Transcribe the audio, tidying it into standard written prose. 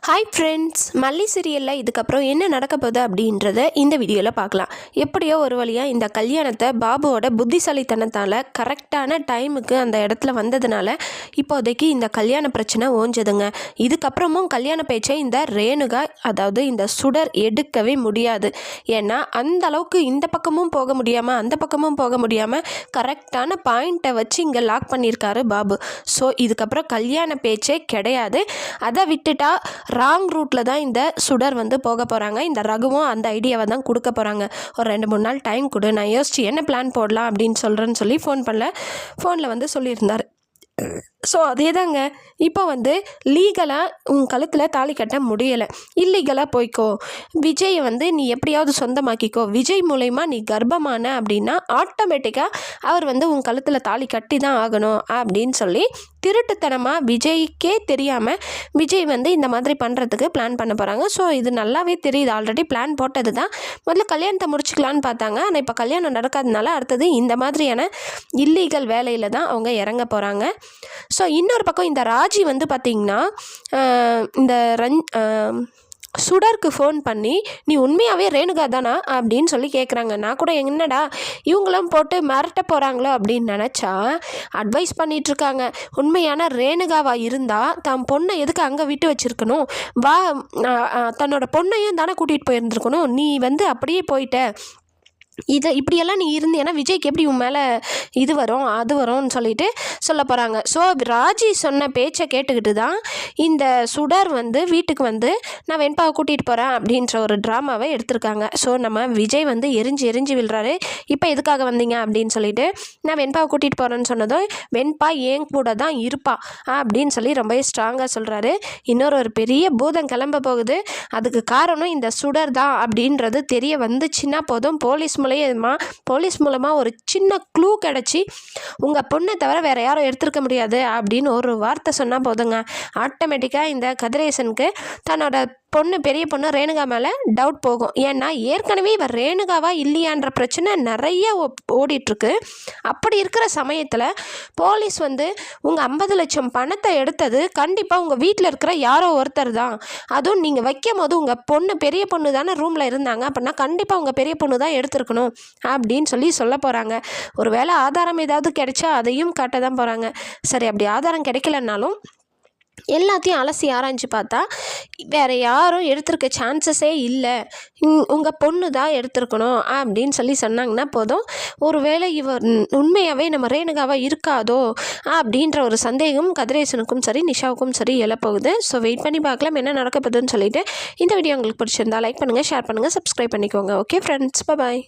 Hi friends, மல்லி சீரியலில் இதுக்கப்புறம் என்ன நடக்க போகுது அப்படின்றத இந்த வீடியோவில் பார்க்கலாம். எப்படியோ ஒரு வழியாக இந்த கல்யாணத்தை பாபுவோட புத்திசாலித்தனத்தால் கரெக்டான டைமுக்கு அந்த இடத்துல வந்ததுனால இப்போதைக்கு இந்த கல்யாண பிரச்சனை ஓஞ்சதுங்க. இதுக்கப்புறமும் கல்யாண பேச்சை இந்த ரேணுகா, அதாவது இந்த சுடர் எடுக்கவே முடியாது. ஏன்னா அந்த அளவுக்கு இந்த பக்கமும் போக முடியாமல் அந்த பக்கமும் போக முடியாமல் கரெக்டான பாயிண்ட்டை வச்சு இங்கே லாக் பண்ணியிருக்காரு பாபு. ஸோ இதுக்கப்புறம் கல்யாண பேச்சே கிடையாது. அதை விட்டுட்டா ராங் ரூட்டில் தான் இந்த சுடர் வந்து போக போகிறாங்க. இந்த ரகுவும் அந்த ஐடியாவை தான் கொடுக்க போகிறாங்க. ஒரு 2-3 நாள் டைம் கொடு, நான் யோசிச்சு என்ன பிளான் போடலாம் அப்படின்னு சொல்கிறேன்னு சொல்லி ஃபோனில் வந்து சொல்லியிருந்தார். ஸோ அதே தாங்க இப்போ வந்து லீகலாக உன் கழுத்தில் தாலி கட்ட முடியலை, இல்லீகலாக போய்க்கோ, விஜயை வந்து நீ எப்படியாவது சொந்தமாக்கிக்கோ, விஜய் மூலயமா நீ கர்ப்பமான அப்படின்னா ஆட்டோமேட்டிக்காக அவர் வந்து உன் கழுத்தில் தாலி கட்டி தான் ஆகணும் அப்படின்னு சொல்லி திருட்டுத்தனமாக விஜய்க்கே தெரியாமல் விஜய் வந்து இந்த மாதிரி பண்ணுறதுக்கு பிளான் பண்ண போகிறாங்க. ஸோ இது நல்லாவே தெரியுது, ஆல்ரெடி பிளான் போட்டது தான். முதல்ல கல்யாணத்தை முடிச்சுக்கலான்னு பார்த்தாங்க. ஆனால் இப்போ கல்யாணம் நடக்காதனால அடுத்தது இந்த மாதிரியான இல்லீகல் வேலையில் தான் அவங்க இறங்க போகிறாங்க. ஸோ இன்னொரு பக்கம் இந்த ராஜி வந்து பார்த்திங்கன்னா இந்த சுடருக்கு ஃபோன் பண்ணி நீ உண்மையாகவே ரேணுகா தானா அப்படின்னு சொல்லி கேட்குறாங்க. நான் கூட என்னடா இவங்களும் போட்டு மிரட்ட போகிறாங்களோ அப்படின்னு நினச்சா அட்வைஸ் பண்ணிகிட்ருக்காங்க. உண்மையான ரேணுகாவாக இருந்தால் தன் பொண்ணை எதுக்கு அங்கே விட்டு வச்சுருக்கணும், வா தன்னோட பொண்ணையும் தானே கூட்டிகிட்டு போயிருந்துருக்கணும், நீ வந்து அப்படியே போயிட்ட, இதை இப்படியெல்லாம் நீ இருந்தேன்னா விஜய்க்கு எப்படி உன் மேலே இது வரும் அது வரும்னு சொல்லிட்டு சொல்ல போகிறாங்க. ஸோ ராஜி சொன்ன பேச்சை கேட்டுக்கிட்டு தான் இந்த சுடர் வந்து வீட்டுக்கு வந்து நான் வெண்பாவை கூட்டிகிட்டு போகிறேன் அப்படின்ற ஒரு ட்ராமாவை எடுத்திருக்காங்க. ஸோ நம்ம விஜய் வந்து எரிஞ்சு விழுறாரு. இப்போ எதுக்காக வந்தீங்க அப்படின்னு சொல்லிட்டு, நான் வெண்பாவை கூட்டிகிட்டு போகிறேன்னு சொன்னதும் வெண்பா ஏன் கூட தான் இருப்பா அப்படின்னு சொல்லி ரொம்பவே ஸ்ட்ராங்காக சொல்கிறாரு. ஒரு பெரிய பூதம் கிளம்ப போகுது, அதுக்கு காரணம் இந்த சுடர் தான் அப்படின்றது தெரிய வந்துச்சுன்னா போதும், போலீஸ் மூலமாக ஒரு சின்ன க்ளூ கிடச்சி உங்கள் பொண்ணை தவிர வேறு யாரும் எடுத்துருக்க முடியாது அப்படின்னு ஒரு வார்த்தை சொன்னால் போதுங்க, ஆட்டோமேட்டிக்காக இந்த கதிரேசனுக்கு தன்னோட பெரிய பொண்ணு ரேணுகா மேலே டவுட் போகும். ஏன்னா ஏற்கனவே இவர் ரேணுகாவா இல்லையான்ற பிரச்சனை நிறைய ஓடிட்டுருக்கு. அப்படி இருக்கிற சமயத்தில் போலீஸ் வந்து உங்கள் 50 லட்சம் பணத்தை எடுத்தது கண்டிப்பாக உங்கள் வீட்டில் இருக்கிற யாரோ ஒருத்தர் தான், அதுவும் நீங்கள் வைக்கும் போது உங்கள் பெரிய பொண்ணு தானே ரூமில் இருந்தாங்க, அப்படின்னா கண்டிப்பாக உங்கள் பெரிய பொண்ணு தான் எடுத்துருக்கணும் அப்படின்னு சொல்ல போகிறாங்க. ஒரு வேளை ஆதாரம் ஏதாவது கிடைச்சா அதையும் காட்ட தான் போகிறாங்க. சரி, அப்படி ஆதாரம் கிடைக்கலன்னாலும் எல்லாத்தையும் அலசி ஆராய்ஞ்சு பார்த்தா வேறு யாரும் எடுத்திருக்க சான்சஸே இல்லை, உங்கள் பொண்ணு தான் எடுத்திருக்கணும் அப்படின்னு சொன்னாங்கன்னா போதும், ஒரு வேளை இவர் உண்மையாகவே நம்ம ரேணுகாவாக இருக்காதோ அப்படின்ற ஒரு சந்தேகம் கதிரேசனுக்கும் சரி நிஷாவுக்கும் சரி எழப்போகுது. ஸோ வெயிட் பண்ணி பார்க்கலாம் என்ன நடக்க போகுதுன்னு சொல்லிட்டு. இந்த வீடியோ உங்களுக்கு பிடிச்சிருந்தா லைக் பண்ணுங்கள், ஷேர் பண்ணுங்கள், சப்ஸ்கிரைப் பண்ணிக்கோங்க. ஓகே ஃப்ரெண்ட்ஸ், பாய்.